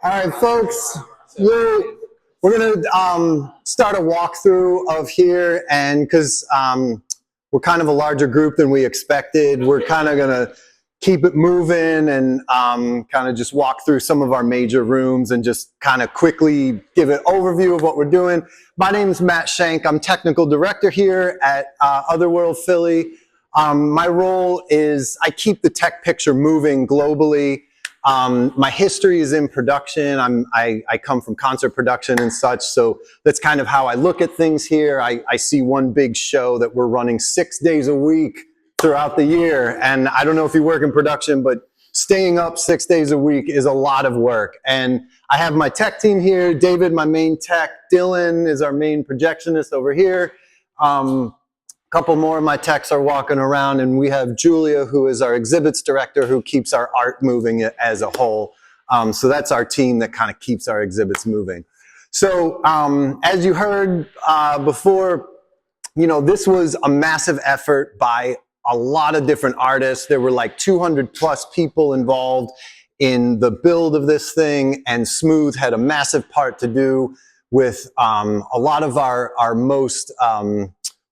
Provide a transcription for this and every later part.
All right, folks, we're going to start a walkthrough of here, and because we're kind of a larger group than we expected, we're kind of going to keep it moving and kind of just walk through some of our major rooms and just kind of quickly give an overview of what we're doing. My name is Matt Schenck. I'm technical director here at Otherworld Philly. My role is I keep the tech picture moving globally. My history is in production. I come from concert production and such, so that's kind of how I look at things here. I see one big show that we're running 6 days a week throughout the year, and I don't know if you work in production, but staying up 6 days a week is a lot of work. And I have my tech team here. David, my main tech. Dylan is our main projectionist over here. Couple more of my techs are walking around, and we have Julia, who is our exhibits director, who keeps our art moving as a whole. So that's our team that kind of keeps our exhibits moving. So as you heard before, you know, this was a massive effort by a lot of different artists. There were like 200 plus people involved in the build of this thing, and Smooth had a massive part to do with a lot of our most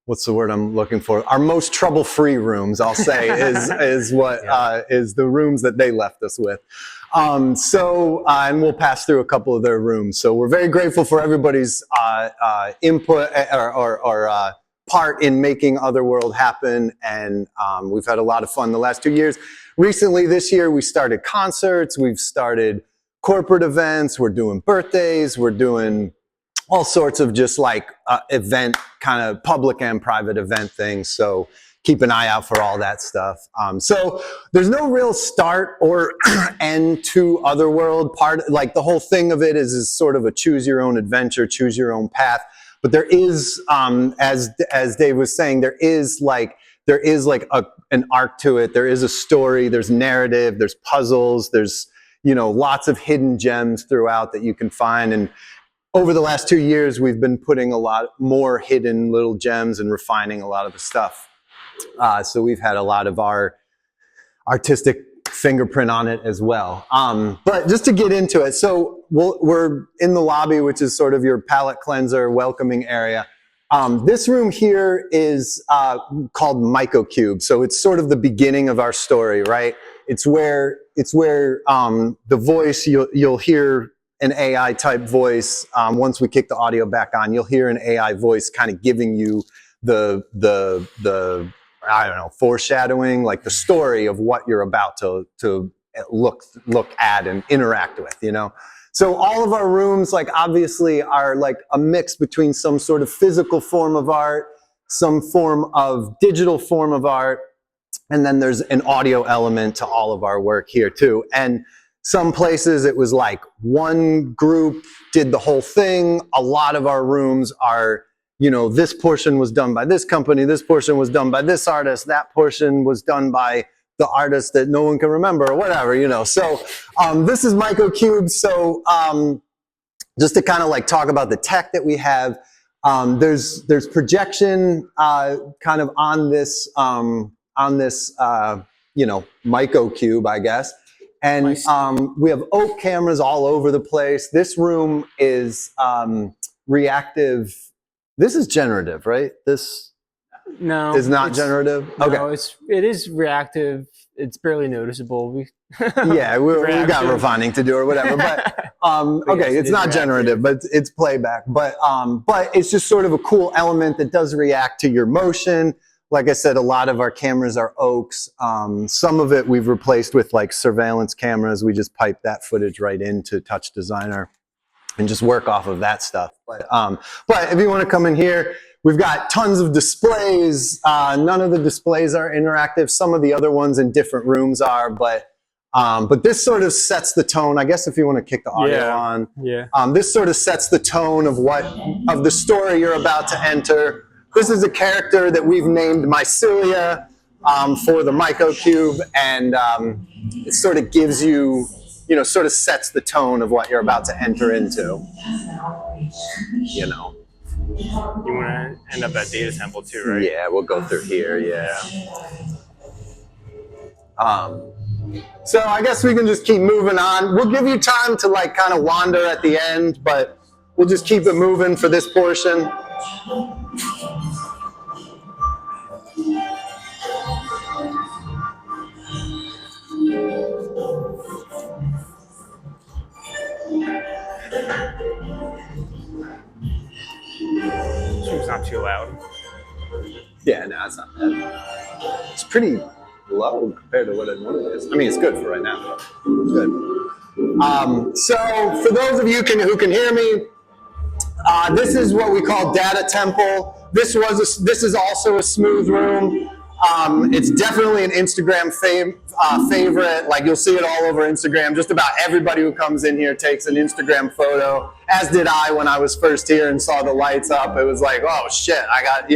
what's the word I'm looking for? Our most trouble-free rooms, I'll say, is what is the rooms that they left us with. And we'll pass through a couple of their rooms. So we're very grateful for everybody's input or part in making Otherworld happen. And we've had a lot of fun the last 2 years. Recently, this year, we started concerts. We've started corporate events. We're doing birthdays. We're doing all sorts of just like event, kind of public and private event things. So keep an eye out for all that stuff. So there's no real start or end to Otherworld. Like the whole thing of it is sort of a choose your own adventure, choose your own path. But there is, as Dave was saying, there is like an arc to it. There is a story. There's narrative. There's puzzles. There's, you know, lots of hidden gems throughout that you can find. And over the last 2 years, we've been putting a lot more hidden little gems and refining a lot of the stuff. So we've had a lot of our artistic fingerprint on it as well. But just to get into it, so we're in the lobby, which is sort of your palette cleanser, welcoming area. This room here is called MycoCube. So it's sort of the beginning of our story, right? It's where the voice, you'll hear an AI type voice. Once we kick the audio back on, you'll hear an AI voice kind of giving you the I don't know, foreshadowing, like the story of what you're about to look at and interact with, you know? So all of our rooms, like obviously are like a mix between some sort of physical form of art, some form of digital form of art, and then there's an audio element to all of our work here too. And some places it was like one group did the whole thing. A lot of our rooms are, you know, this portion was done by this company, this portion was done by this artist, that portion was done by the artist that no one can remember or whatever, you know. So this is MycoCube. So just to kind of like talk about the tech that we have, there's projection kind of on this you know, MycoCube, I guess. And nice. We have oak cameras all over the place. This room is reactive. This is generative, right? This is not generative. Okay. No, it is reactive. It's barely noticeable. Yeah, we got refining to do or whatever. But okay, it's not generative, but it's playback. But it's just sort of a cool element that does react to your motion. Like I said, a lot of our cameras are oaks. Some of it we've replaced with like surveillance cameras. We just pipe that footage right into TouchDesigner and just work off of that stuff. But if you want to come in here, we've got tons of displays. None of the displays are interactive. Some of the other ones in different rooms are, but this sort of sets the tone. I guess if you want to kick the audio on, this sort of sets the tone of the story you're about to enter. This is a character that we've named Mycelia for the MycoCube, and it sort of gives you, you know, sort of sets the tone of what you're about to enter into. You know. You want to end up at data sample too, right? Yeah, we'll go through here. Yeah. So I guess we can just keep moving on. We'll give you time to like kind of wander at the end, but we'll just keep it moving for this portion. It's not too loud. Yeah, no, it's not bad. It's pretty low compared to what it normally is. I mean, it's good for right now. Good. So for those of you who can hear me, this is what we call Data Temple. This is also a smooth room. It's definitely an Instagram favorite. Like you'll see it all over Instagram. Just about everybody who comes in here takes an Instagram photo, as did I when I was first here and saw the lights up. It was like, oh shit, I got,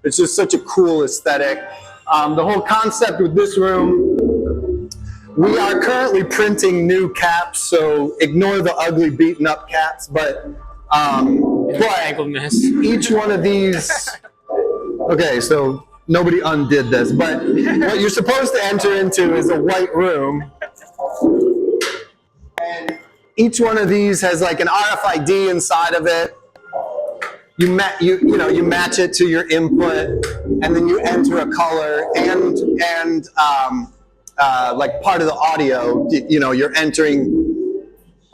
it's just such a cool aesthetic. The whole concept with this room, we are currently printing new caps, so ignore the ugly beaten up caps, but each one of these, okay, so nobody undid this, but what you're supposed to enter into is a white room, and each one of these has like an RFID inside of it. You match it to your input, and then you enter a color and like part of the audio. You're entering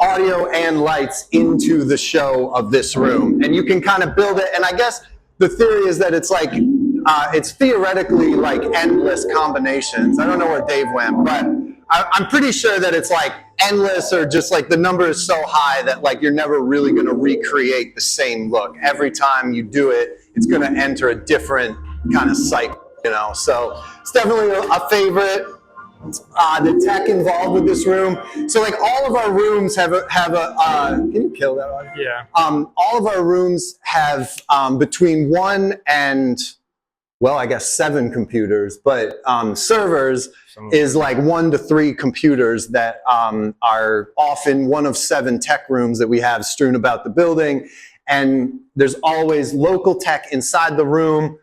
audio and lights into the show of this room, and you can kind of build it. And I guess the theory is that it's like it's theoretically like endless combinations. I don't know where Dave went, but I'm pretty sure that it's like endless, or just like the number is so high that like you're never really going to recreate the same look. Every time you do it, it's going to enter a different kind of cycle, So it's definitely a favorite. The tech involved with this room. So like all of our rooms have a can you kill that one? Yeah. All of our rooms have between 1 and, well, I guess 7 computers, but servers is like 1 to 3 computers that are often one of 7 tech rooms that we have strewn about the building. And there's always local tech inside the room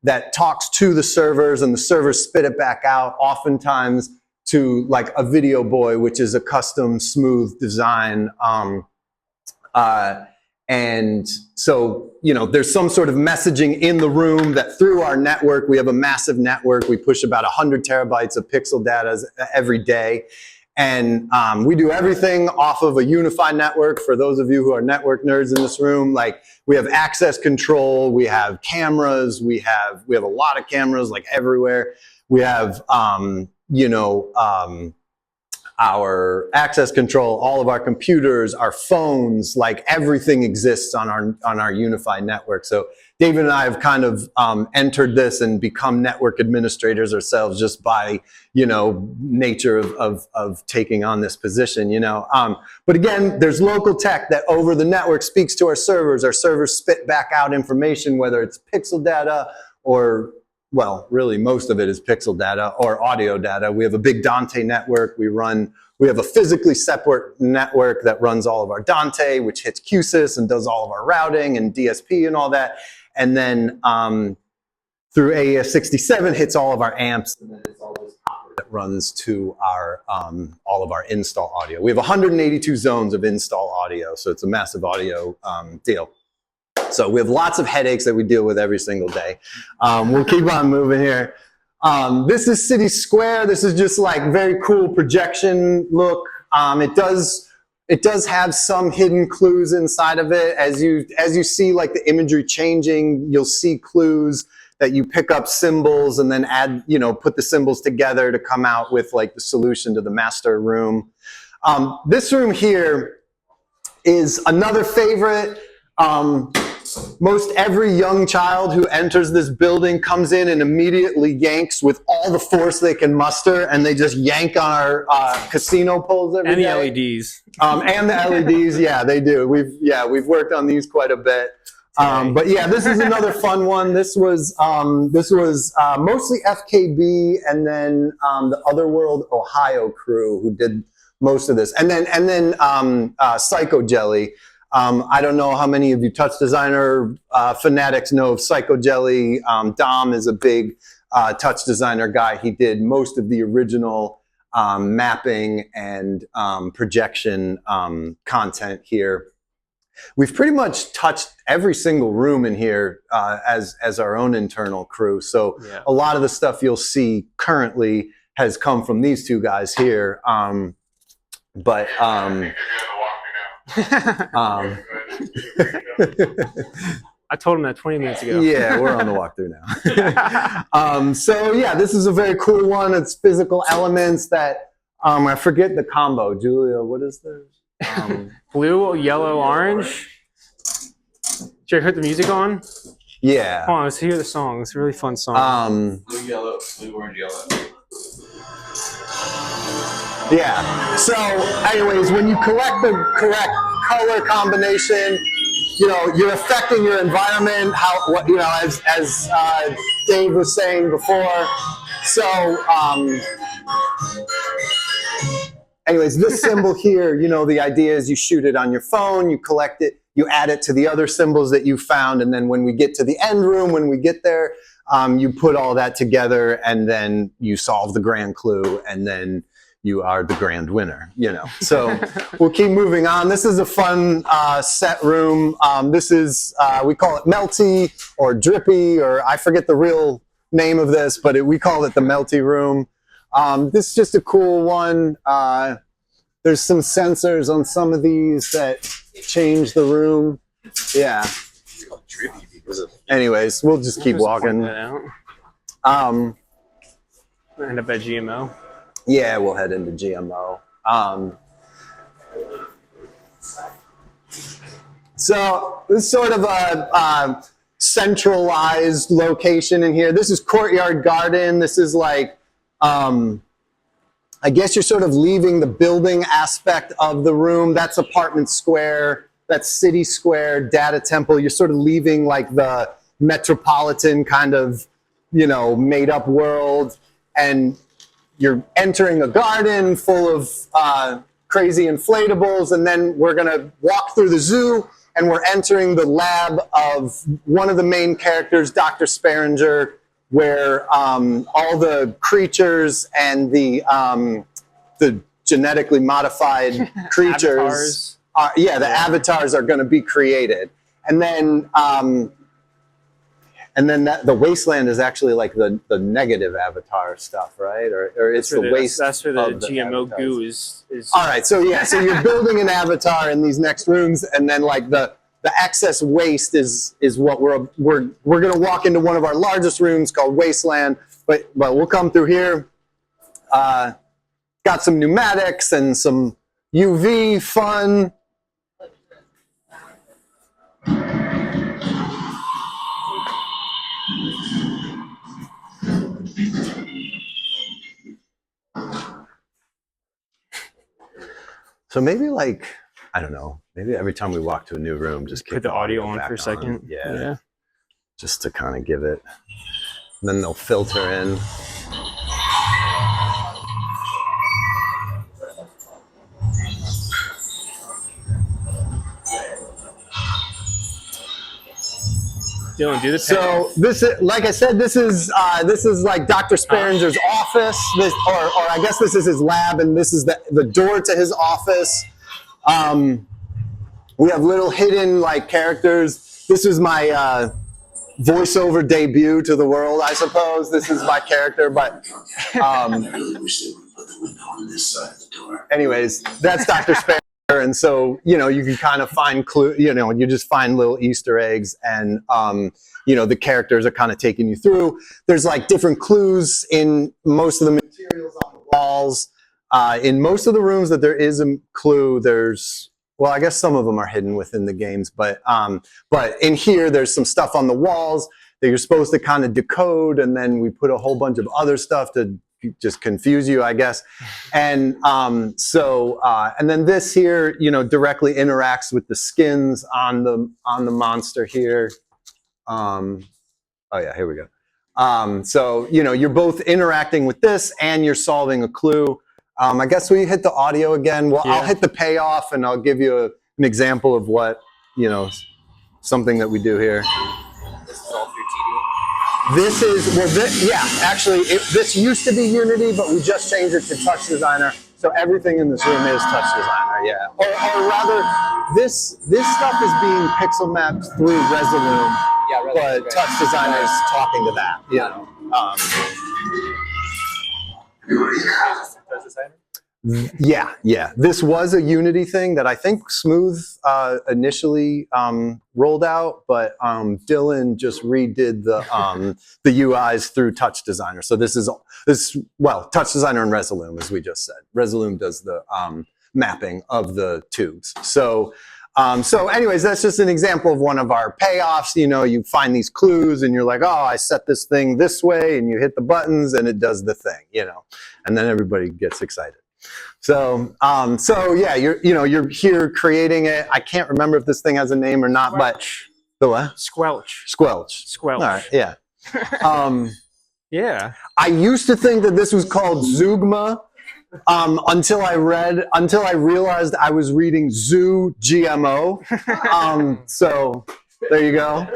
that talks to the servers, and the servers spit it back out, oftentimes to like a video boy, which is a custom smooth design. And so, there's some sort of messaging in the room that through our network, we have a massive network. We push about 100 terabytes of pixel data every day. And we do everything off of a unified network. For those of you who are network nerds in this room, like we have access control, we have cameras, we have a lot of cameras like everywhere. We have, our access control, all of our computers, our phones, like everything exists on our unified network. So David and I have kind of entered this and become network administrators ourselves just by, nature of taking on this position, But again, there's local tech that over the network speaks to our servers. Our servers spit back out information, whether it's pixel data or, well, really most of it is pixel data or audio data. We have a big Dante network. We have a physically separate network that runs all of our Dante, which hits QSys and does all of our routing and DSP and all that. And then through AES67 hits all of our amps, and then it's all this copper that runs to our all of our install audio. We have 182 zones of install audio, so it's a massive audio deal. So we have lots of headaches that we deal with every single day. We'll keep on moving here. This is City Square. This is just like very cool projection look. It does have some hidden clues inside of it. As you see like the imagery changing, you'll see clues that you pick up symbols and then add, put the symbols together to come out with like the solution to the master room. This room here is another favorite. Most every young child who enters this building comes in and immediately yanks with all the force they can muster, and they just yank on our casino poles every day. And the LEDs. And the LEDs, yeah, they do. We've worked on these quite a bit. But yeah, this is another fun one. This was mostly FKB, and then the Otherworld Ohio crew who did most of this, and then Psycho Jelly. I don't know how many of you TouchDesigner fanatics know of Psycho Jelly. Dom is a big TouchDesigner guy. He did most of the original mapping and projection content here. We've pretty much touched every single room in here as our own internal crew. So a lot of the stuff you'll see currently has come from these two guys here. I told him that 20 minutes ago. Yeah, we're on the walkthrough now. So yeah, this is a very cool one. It's physical elements that, I forget the combo. Julia, what is this? Blue, yellow, orange. Should I put the music on? Yeah. Hold on, let's hear the song. It's a really fun song. Blue, yellow, blue, orange, yellow. Yeah. So anyways, when you collect the correct color combination, you know, you're affecting your environment, as Dave was saying before. So, anyways, this symbol here, you know, the idea is you shoot it on your phone, you collect it, you add it to the other symbols that you found, and then when we get to the end room, when we get there, you put all that together, and then you solve the grand clue, and then you are the grand winner, you know. So we'll keep moving on. This is a fun set room. This is, we call it melty or drippy, or I forget the real name of this, but we call it the melty room. This is just a cool one. There's some sensors on some of these that change the room. Yeah. It's called drippy because of. Anyways, we'll just keep walking. End up at GMO. Yeah, we'll head into GMO. So this is sort of a centralized location in here. This is courtyard garden. This is like, I guess you're sort of leaving the building aspect of the room. That's apartment square. That's city square, data temple. You're sort of leaving like the metropolitan kind of, you know, made up world. And you're entering a garden full of crazy inflatables. And then we're going to walk through the zoo. And we're entering the lab of one of the main characters, Dr. Sparinger, where all the creatures and the genetically modified creatures, the avatars are going to be created. And then the Wasteland is actually like the negative avatar stuff, right? Or it's the waste. That's where the GMO goo is. All right, so yeah, so you're building an avatar in these next rooms, and then like the excess waste is what we're gonna walk into one of our largest rooms called Wasteland, but we'll come through here. Got some pneumatics and some UV fun. So maybe like, I don't know, maybe every time we walk to a new room, just put the audio on for a second. Yeah. Just to kind of give it, and then they'll filter in. Dylan, do the So this is, like I said, this is like Dr. Sparinger's office, or I guess this is his lab, and this is the door to his office. We have little hidden like characters. This is my voiceover debut to the world, I suppose. This is my character, but I really wish they would put the window on this side of the door. anyways, that's Dr. Sparinger. And so, you know, you can kind of find you just find little Easter eggs, and, you know, the characters are kind of taking you through. There's like different clues in most of the materials on the walls. In most of the rooms that there is a clue, well, I guess some of them are hidden within the games, but in here, there's some stuff on the walls that you're supposed to kind of decode, and then we put a whole bunch of other stuff to just confuse you, I guess. And and then this here, you know, directly interacts with the skins on the monster here. Oh yeah, here we go. So, you know, you're both interacting with this and you're solving a clue. I guess we hit the audio again. Well, yeah. I'll hit the payoff and I'll give you an example of what, you know, something that we do here. This is all through TD. This is, well, actually, this used to be Unity, but we just changed it to TouchDesigner. So everything in this room is TouchDesigner, yeah. Or rather, this stuff is being pixel mapped through Resolume, but TouchDesigner is talking to that, you know. Yeah. This was a Unity thing that I think Smooth initially rolled out, but Dylan just redid the UIs through TouchDesigner. So this TouchDesigner and Resolume, as we just said. Resolume does the mapping of the tubes. So anyways, that's just an example of one of our payoffs. You know, you find these clues and you're like, oh, I set this thing this way, and you hit the buttons and it does the thing, you know, and then everybody gets excited. So yeah, you're here creating it. I can't remember if this thing has a name or not, but the what? Squelch. Squelch. Squelch. All right, yeah. Yeah. I used to think that this was called Zugma until I realized I was reading Zoo GMO. So there you go.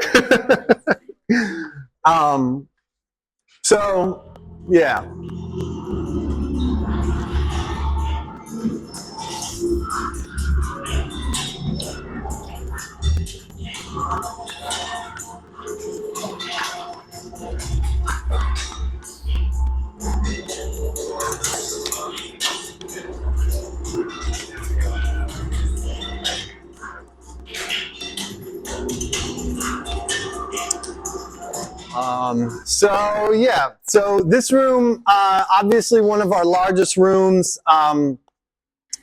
So yeah. So this room, obviously one of our largest rooms,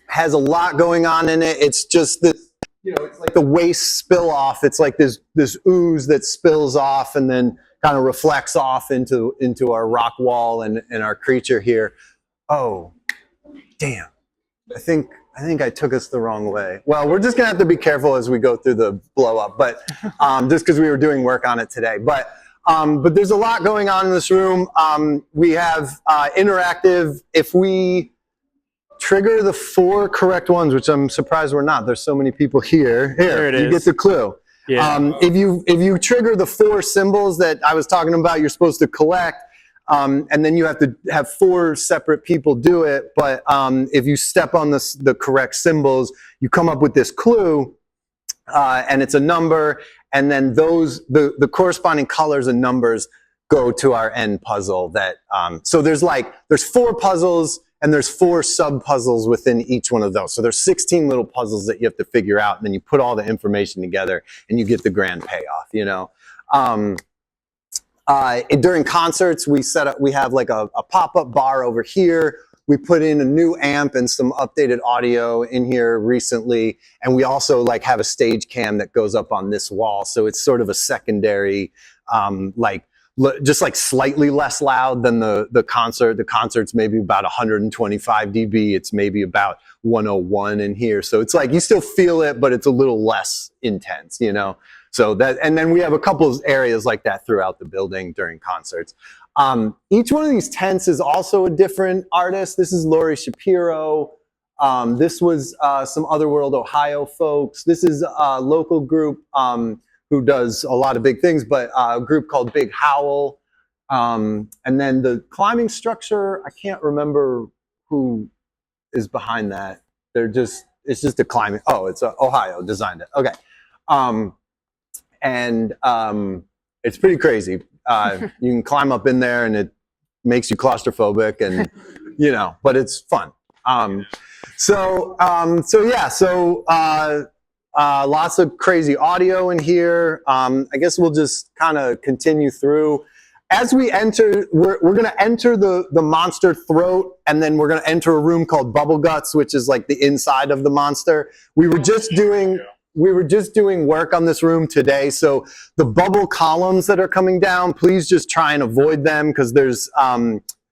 has a lot going on in it. It's just this, you know, it's like the waste spill off. It's like this ooze that spills off and then kind of reflects off into our rock wall and our creature here. Oh, damn. I think I took us the wrong way. Well, we're just gonna have to be careful as we go through the blow up, but just because we were doing work on it today. But there's a lot going on in this room. We have interactive. If we trigger the 4 correct ones, which I'm surprised we're not. There's so many people here. Here it is. You get the clue. Yeah. If you trigger the 4 symbols that I was talking about, you're supposed to collect. And then you have to have 4 separate people do it. But if you step on the correct symbols, you come up with this clue, and it's a number. And then the corresponding colors and numbers go to our end puzzle. That so there's 4 puzzles and there's 4 sub puzzles within each one of those. So there's 16 little puzzles that you have to figure out, and then you put all the information together and you get the grand payoff. You know. During concerts, we have like a pop-up bar over here. We put in a new amp and some updated audio in here recently. And we also like have a stage cam that goes up on this wall. So it's sort of a secondary, just like slightly less loud than the concert. The concert's maybe about 125 dB. It's maybe about 101 in here. So it's like you still feel it, but it's a little less intense, you know? So that, and then we have a couple of areas like that throughout the building during concerts. Each one of these tents is also a different artist. This is Lori Shapiro. This was some Otherworld Ohio folks. This is a local group who does a lot of big things, but a group called Big Howl. And then the climbing structure, I can't remember who is behind that. It's just a climbing, it's Ohio designed it. Okay. It's pretty crazy. You can climb up in there and it makes you claustrophobic and, you know, but it's fun. Lots of crazy audio in here. I guess we'll just kind of continue through. As we enter, we're going to enter the monster throat, and then we're going to enter a room called Bubble Guts, which is like the inside of the monster. We were just doing work on this room today, so the bubble columns that are coming down, please just try and avoid them because there's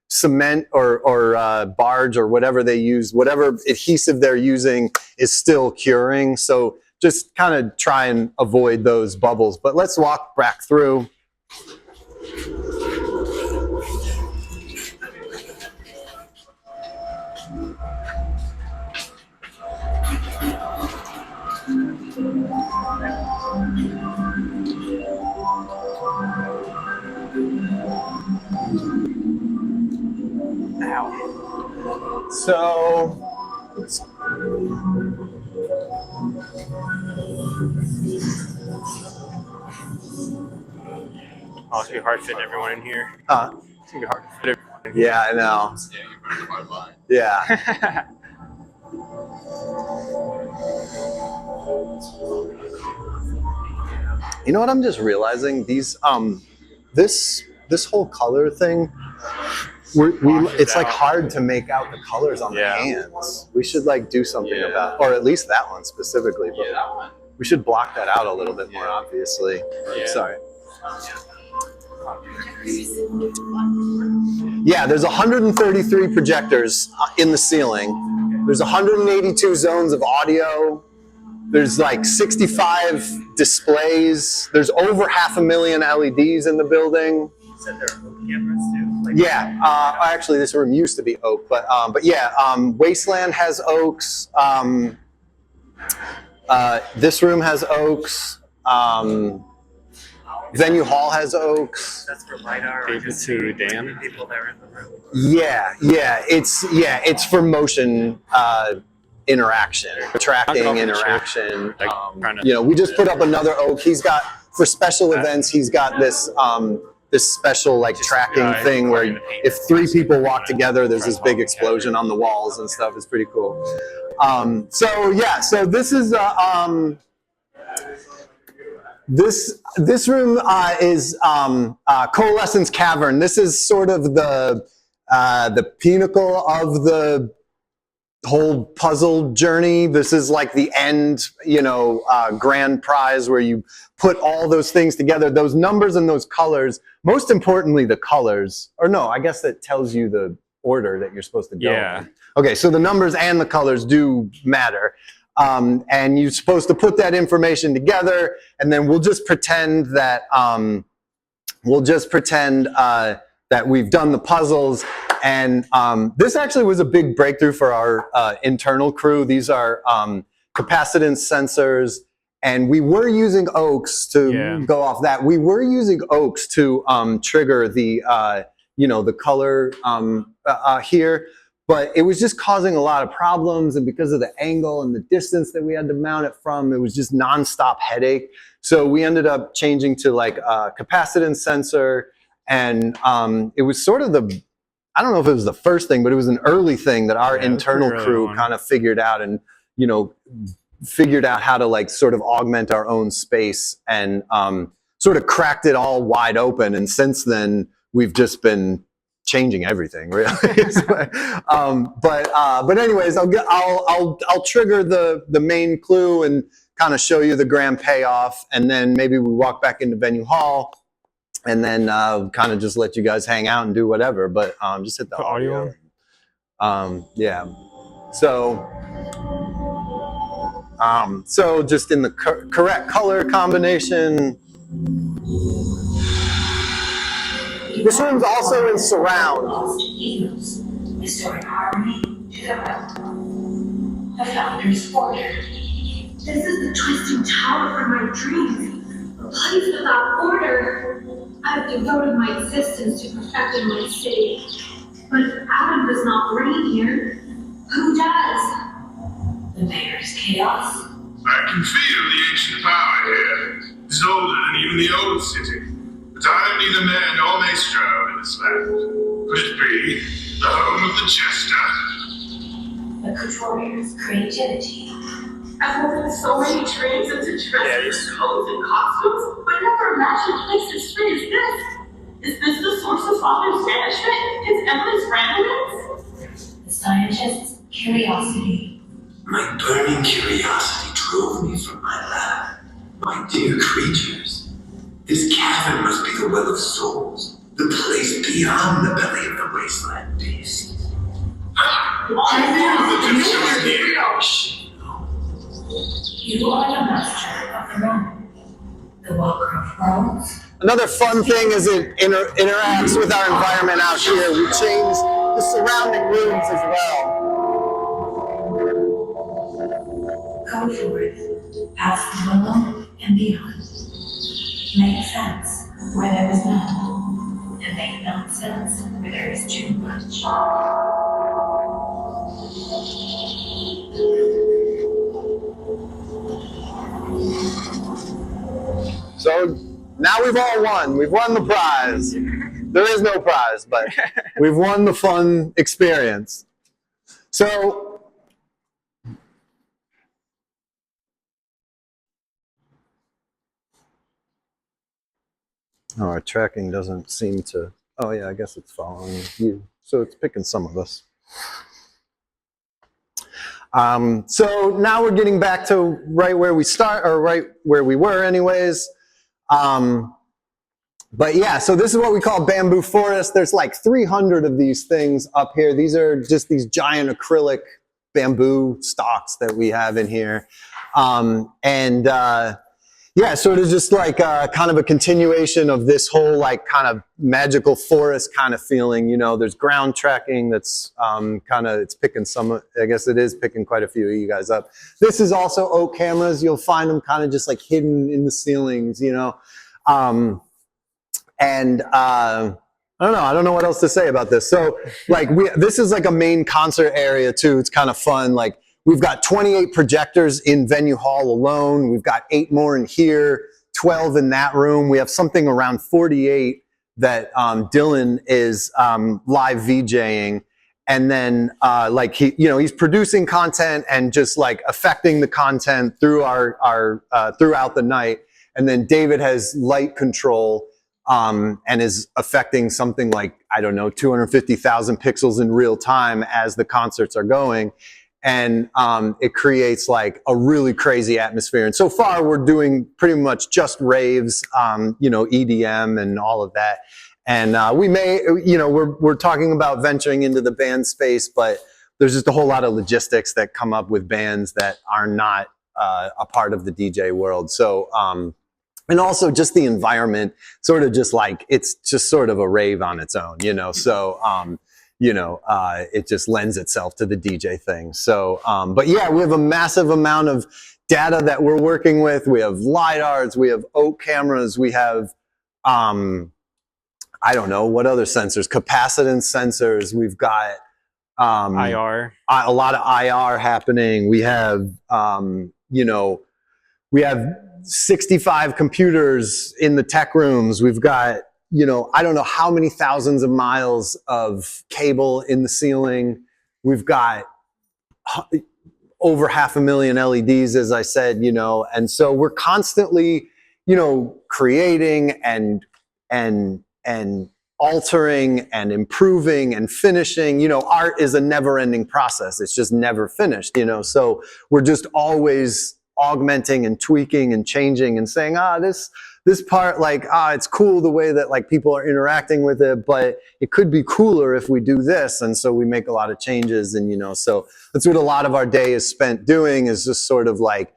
cement or barge or whatever they use, whatever adhesive they're using is still curing. So just kind of try and avoid those bubbles. But let's walk back through. So, Oh, it's gonna be hard fitting everyone in here. huh? It's gonna be hard to fit everyone in here. Yeah, I know. Yeah. You know what I'm just realizing? These this whole color thing, it's like hard to make out the colors on the hands. We should like do something about, or at least that one specifically. But we should block that out a little bit more, obviously. Sorry. Yeah, there's 133 projectors in the ceiling. There's 182 zones of audio. There's like 65 displays. There's over 500,000 LEDs in the building. You said there are oak cameras too? Like Yeah, actually this room used to be oak, but yeah, Wasteland has oaks. This room has oaks. Venue Hall has oaks. that's for LiDAR or Able just to Dan. people that are in the room. Yeah, it's for motion interaction, tracking interaction. You know, we just put up another oak. He's got, for special events, he's got this this special like tracking thing where if 3 people walk together, there's this big explosion on the walls and stuff. It's pretty cool. So yeah, so this is this room is Coalescence Cavern. This is sort of the pinnacle of the whole puzzle journey. This is like the end, you know, grand prize where you put all those things together, those numbers and those colors. Most importantly, the colors, or no, I guess that tells you the order that you're supposed to go in. Okay, so the numbers and the colors do matter. And you're supposed to put that information together, and then we'll just pretend that that we've done the puzzles. And this actually was a big breakthrough for our internal crew. These are capacitance sensors, and we were using oaks to go off that. We were using oaks to trigger the you know, the color here. But it was just causing a lot of problems, and because of the angle and the distance that we had to mount it from, it was just nonstop headache. So we ended up changing to like a capacitance sensor, and it was sort of the, I don't know if it was the first thing, but it was an early thing that our internal crew kind of figured out, and you know, figured out how to like sort of augment our own space, and sort of cracked it all wide open. And since then, we've just been changing everything, really. But anyways, I'll trigger the main clue and kind of show you the grand payoff, and then maybe we walk back into Venue Hall, and then kind of just let you guys hang out and do whatever. But just hit the audio. Yeah. So just in the correct color combination. This room's also in surround. Restoring harmony to the realm. The founder's order. This is the twisting tower from my dreams. A place without order. I've devoted my existence to perfecting my city. But if Adam does not reign here, who does? The mayor's chaos. I can feel the ancient power here. It's older than even the old city. But I am neither mayor nor maestro in this land. Could it be the home of the jester? The couturiers' creativity. I've woven so many dreams into dresses, clothes, and costumes, but never imagined a place as free as this. Is this the source of Father's banishment? His endless randomness? The scientist's curiosity. My burning curiosity drove me from my lab. My dear creatures, this cavern must be the well of souls, the place beyond the belly of the wasteland beast. You are the master of the realm, the walker of worlds. Another fun thing is it interacts with our environment out here. We changed the surrounding rooms as well. Go forth, past the willow and beyond. Make sense where there is none, and saying nonsense where there is too much. So now we've all won. We've won the prize. There is no prize, but we've won the fun experience. So our tracking doesn't seem to, oh yeah, I guess it's following you. So it's picking some of us. So now we're getting back to right where we start, or right where we were anyways. But yeah, so this is what we call bamboo forest. There's like 300 of these things up here. These are just these giant acrylic bamboo stalks that we have in here. Yeah, so it is just like kind of a continuation of this whole like kind of magical forest kind of feeling. You know, there's ground tracking that's kind of, it's picking some, I guess it is picking quite a few of you guys up. This is also oak cameras. You'll find them kind of just like hidden in the ceilings, you know. I don't know what else to say about this. So like this is like a main concert area too. It's kind of fun. Like we've got 28 projectors in Venue Hall alone. We've got 8 more in here, 12 in that room. We have something around 48 that Dylan is live VJing. And then like he's producing content and just like affecting the content through our throughout the night. And then David has light control and is affecting something like, I don't know, 250,000 pixels in real time as the concerts are going. And it creates like a really crazy atmosphere. And so far we're doing pretty much just raves, EDM and all of that. And we may, we're talking about venturing into the band space, but there's just a whole lot of logistics that come up with bands that are not a part of the DJ world. So, and also just the environment, sort of just like, it's just sort of a rave on its own, so, it just lends itself to the DJ thing. So, but yeah, we have a massive amount of data that we're working with. We have LiDARs, we have oak cameras, we have, I don't know, what other sensors, capacitance sensors. We've got, IR. A lot of IR happening. We have, we have 65 computers in the tech rooms. We've got, I don't know how many thousands of miles of cable in the ceiling. We've got over 500,000 LEDs, as I said, and so we're constantly, creating and altering and improving and finishing. Art is a never-ending process. It's just never finished, so we're just always augmenting and tweaking and changing and saying, this part, like, it's cool the way that like people are interacting with it, but it could be cooler if we do this. And so we make a lot of changes. And, so that's what a lot of our day is spent doing, is just sort of like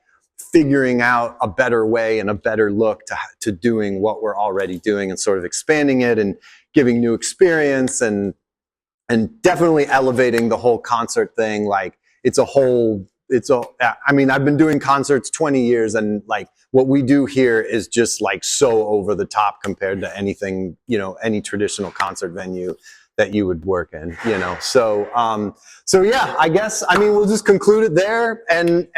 figuring out a better way and a better look to doing what we're already doing, and sort of expanding it and giving new experience and definitely elevating the whole concert thing. Like I've been doing concerts 20 years, and like what we do here is just like so over the top compared to anything, any traditional concert venue that you would work in, So, yeah, I guess, we'll just conclude it there. And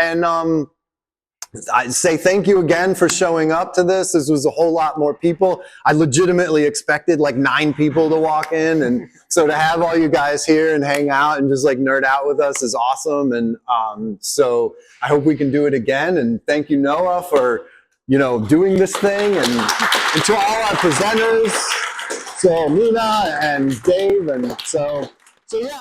I say thank you again for showing up to this. This was a whole lot more people. I legitimately expected like 9 people to walk in. And so to have all you guys here and hang out and just like nerd out with us is awesome. And so I hope we can do it again. And thank you, Noah, for, doing this thing. And to all our presenters, so Mina and Dave. And so yeah.